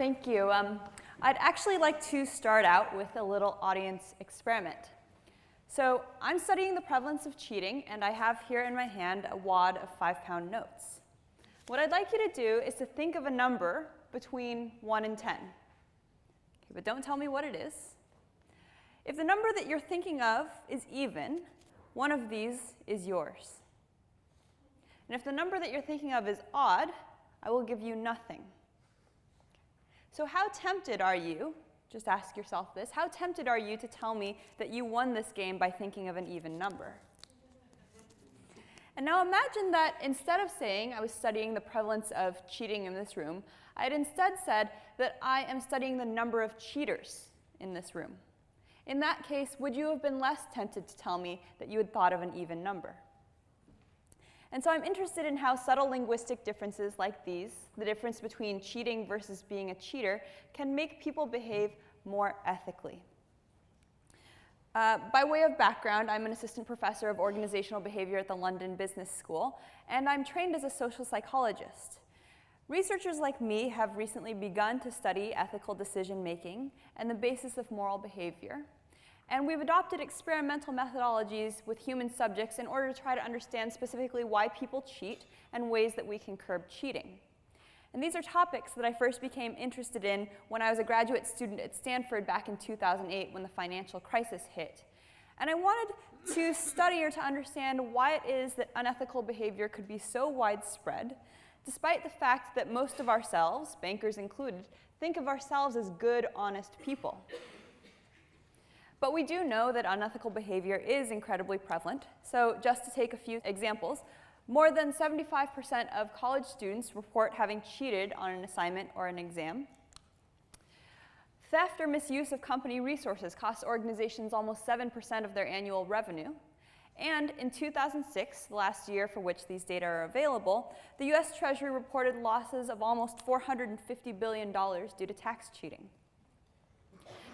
Thank you. I'd actually like to start out with a little audience experiment. So I'm studying the prevalence of cheating, and I have here in my hand a wad of 5-pound notes. What I'd like you to do is to think of a number between 1 and 10. Okay, but don't tell me what it is. If the number that you're thinking of is even, one of these is yours. And if the number that you're thinking of is odd, I will give you nothing. So how tempted are you, just ask yourself this, how tempted are you to tell me that you won this game by thinking of an even number? And now imagine that instead of saying I was studying the prevalence of cheating in this room, I had instead said that I am studying the number of cheaters in this room. In that case, would you have been less tempted to tell me that you had thought of an even number? And so I'm interested in how subtle linguistic differences like these, the difference between cheating versus being a cheater, can make people behave more ethically. By way of background, I'm an assistant professor of organizational behavior at the London Business School, and I'm trained as a social psychologist. Researchers like me have recently begun to study ethical decision-making and the basis of moral behavior. And we've adopted experimental methodologies with human subjects in order to try to understand specifically why people cheat and ways that we can curb cheating. And these are topics that I first became interested in when I was a graduate student at Stanford back in 2008 when the financial crisis hit. And I wanted to study or to understand why it is that unethical behavior could be so widespread, despite the fact that most of ourselves, bankers included, think of ourselves as good, honest people. But we do know that unethical behavior is incredibly prevalent. So just to take a few examples, more than 75% of college students report having cheated on an assignment or an exam. Theft or misuse of company resources costs organizations almost 7% of their annual revenue. And in 2006, the last year for which these data are available, the US Treasury reported losses of almost $450 billion due to tax cheating.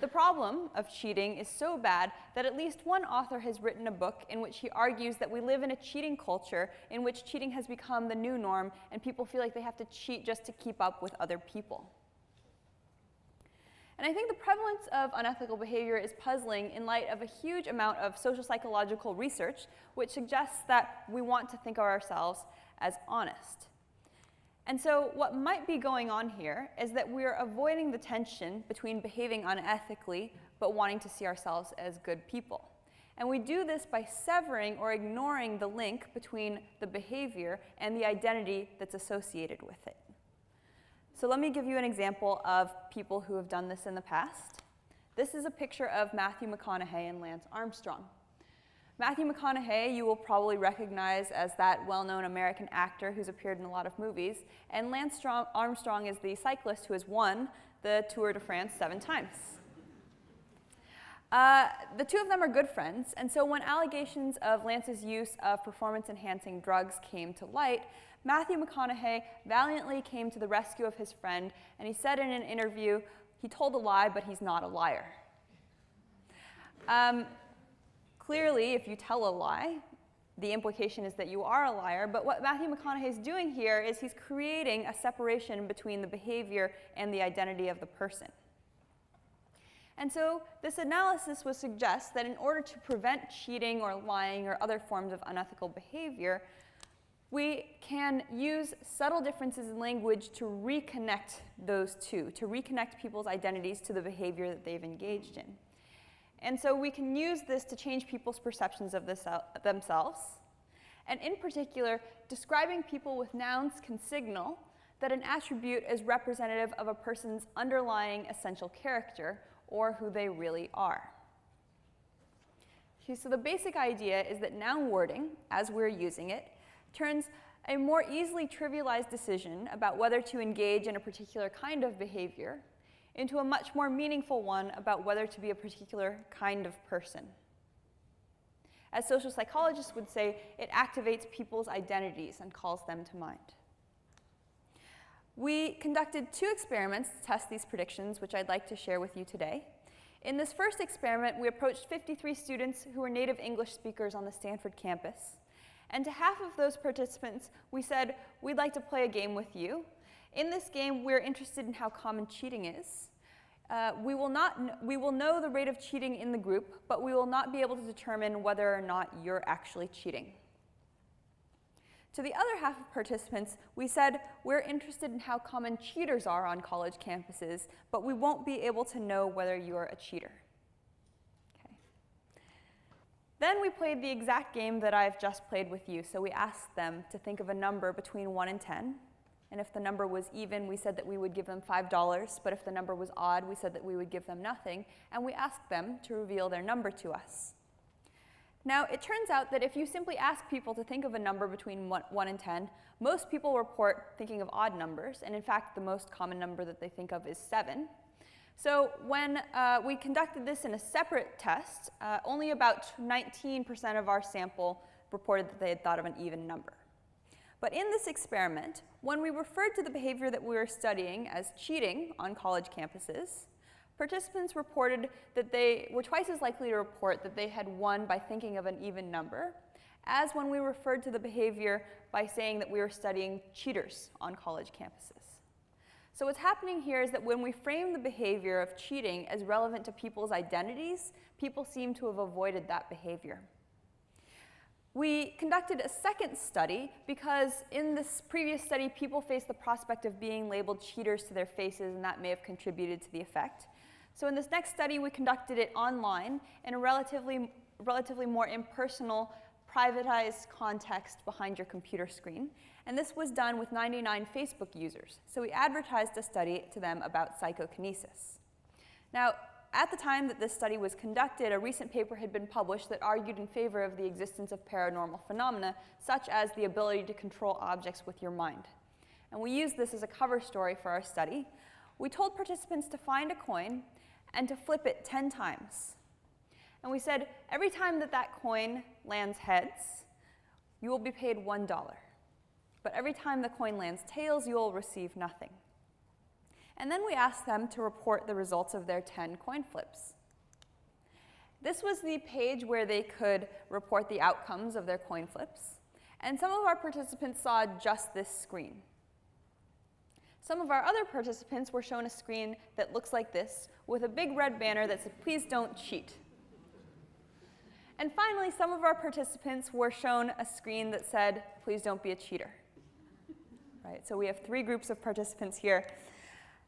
The problem of cheating is so bad that at least one author has written a book in which he argues that we live in a cheating culture in which cheating has become the new norm and people feel like they have to cheat just to keep up with other people. And I think the prevalence of unethical behavior is puzzling in light of a huge amount of social psychological research which suggests that we want to think of ourselves as honest. And so what might be going on here is that we're avoiding the tension between behaving unethically but wanting to see ourselves as good people. And we do this by severing or ignoring the link between the behavior and the identity that's associated with it. So let me give you an example of people who have done this in the past. This is a picture of Matthew McConaughey and Lance Armstrong. Matthew McConaughey you will probably recognize as that well-known American actor who's appeared in a lot of movies, and Lance Armstrong is the cyclist who has won the Tour de France 7 times. The two of them are good friends, and so when allegations of Lance's use of performance-enhancing drugs came to light, Matthew McConaughey valiantly came to the rescue of his friend, and he said in an interview, he told a lie, but he's not a liar. Clearly, if you tell a lie, the implication is that you are a liar, but what Matthew McConaughey is doing here is he's creating a separation between the behavior and the identity of the person. And so this analysis would suggest that in order to prevent cheating or lying or other forms of unethical behavior, we can use subtle differences in language to reconnect those two, to reconnect people's identities to the behavior that they've engaged in. And so we can use this to change people's perceptions of themselves. And in particular, describing people with nouns can signal that an attribute is representative of a person's underlying essential character, or who they really are. Okay, so the basic idea is that noun wording, as we're using it, turns a more easily trivialized decision about whether to engage in a particular kind of behavior into a much more meaningful one about whether to be a particular kind of person. As social psychologists would say, it activates people's identities and calls them to mind. We conducted 2 experiments to test these predictions, which I'd like to share with you today. In this first experiment, we approached 53 students who were native English speakers on the Stanford campus. And to half of those participants, we said, we'd like to play a game with you In this game, we're interested in how common cheating is. We will know the rate of cheating in the group, but we will not be able to determine whether or not you're actually cheating. To the other half of participants, we said we're interested in how common cheaters are on college campuses, but we won't be able to know whether you're a cheater. Okay. Then we played the exact game that I've just played with you. So we asked them to think of a number between 1 and 10. And if the number was even, we said that we would give them $5. But if the number was odd, we said that we would give them nothing. And we asked them to reveal their number to us. Now, it turns out that if you simply ask people to think of a number between 1 and 10, most people report thinking of odd numbers. And in fact, the most common number that they think of is 7. So when we conducted this in a separate test, only about 19% of our sample reported that they had thought of an even number. But in this experiment, when we referred to the behavior that we were studying as cheating on college campuses, participants reported that they were twice as likely to report that they had won by thinking of an even number, as when we referred to the behavior by saying that we were studying cheaters on college campuses. So what's happening here is that when we frame the behavior of cheating as relevant to people's identities, people seem to have avoided that behavior. We conducted a second study because in this previous study, people faced the prospect of being labeled cheaters to their faces, and that may have contributed to the effect. So in this next study, we conducted it online in a relatively more impersonal, privatized context behind your computer screen. And this was done with 99 Facebook users. So we advertised a study to them about psychokinesis. Now, at the time that this study was conducted, a recent paper had been published that argued in favor of the existence of paranormal phenomena, such as the ability to control objects with your mind. And we used this as a cover story for our study. We told participants to find a coin and to flip it 10 times. And we said, every time that that coin lands heads, you will be paid $1. But every time the coin lands tails, you will receive nothing. And then we asked them to report the results of their 10 coin flips. This was the page where they could report the outcomes of their coin flips. And some of our participants saw just this screen. Some of our other participants were shown a screen that looks like this, with a big red banner that said, "Please don't cheat." And finally, some of our participants were shown a screen that said, "Please don't be a cheater." Right? So we have 3 groups of participants here.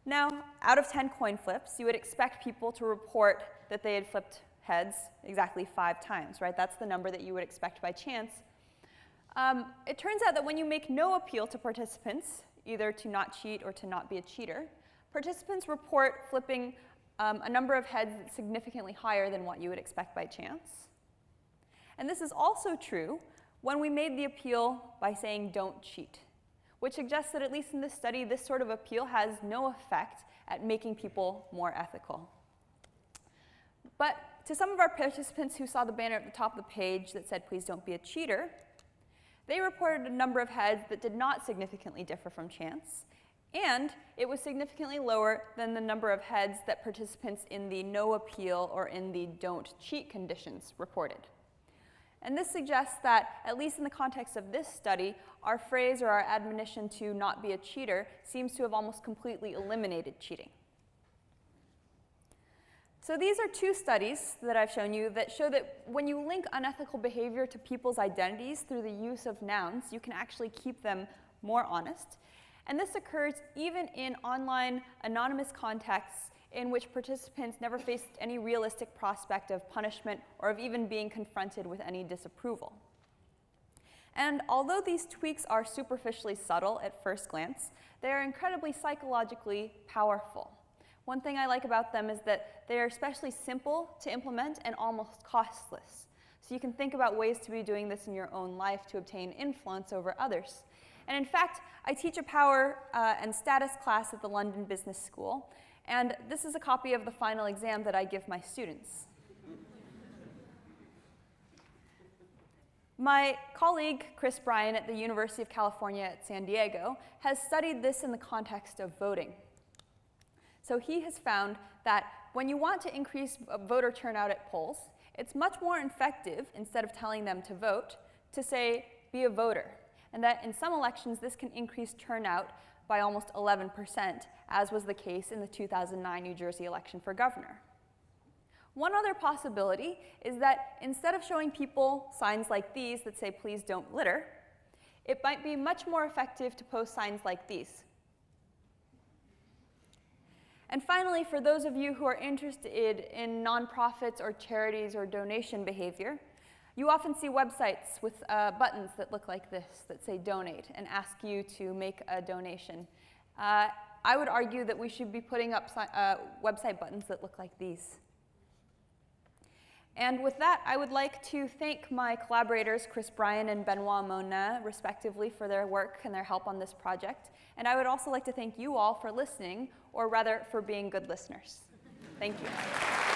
Now, out of 10 coin flips, you would expect people to report that they had flipped heads exactly 5 times, right? That's the number that you would expect by chance. It turns out that when you make no appeal to participants, either to not cheat or to not be a cheater, participants report flipping a number of heads that's significantly higher than what you would expect by chance. And this is also true when we made the appeal by saying don't cheat, which suggests that at least in this study, this sort of appeal has no effect at making people more ethical. But to some of our participants who saw the banner at the top of the page that said, "Please don't be a cheater," they reported a number of heads that did not significantly differ from chance, and it was significantly lower than the number of heads that participants in the no appeal or in the don't cheat conditions reported. And this suggests that, at least in the context of this study, our phrase or our admonition to not be a cheater seems to have almost completely eliminated cheating. So these are 2 studies that I've shown you that show that when you link unethical behavior to people's identities through the use of nouns, you can actually keep them more honest. And this occurs even in online anonymous contexts in which participants never faced any realistic prospect of punishment or of even being confronted with any disapproval. And although these tweaks are superficially subtle at first glance, they are incredibly psychologically powerful. One thing I like about them is that they are especially simple to implement and almost costless. So you can think about ways to be doing this in your own life to obtain influence over others. And in fact, I teach a power and status class at the London Business School. And this is a copy of the final exam that I give my students. My colleague, Chris Bryan at the University of California at San Diego, has studied this in the context of voting. So he has found that when you want to increase voter turnout at polls, it's much more effective, instead of telling them to vote, to say, be a voter. and that in some elections this can increase turnout by almost 11%, as was the case in the 2009 New Jersey election for governor. One other possibility is that instead of showing people signs like these that say please don't litter, it might be much more effective to post signs like these. And finally, for those of you who are interested in nonprofits or charities or donation behavior, you often see websites with buttons that look like this, that say donate, and ask you to make a donation. I would argue that we should be putting up website buttons that look like these. And with that, I would like to thank my collaborators, Chris Bryan and Benoit Mona, respectively, for their work and their help on this project. And I would also like to thank you all for listening, or rather, for being good listeners. Thank you.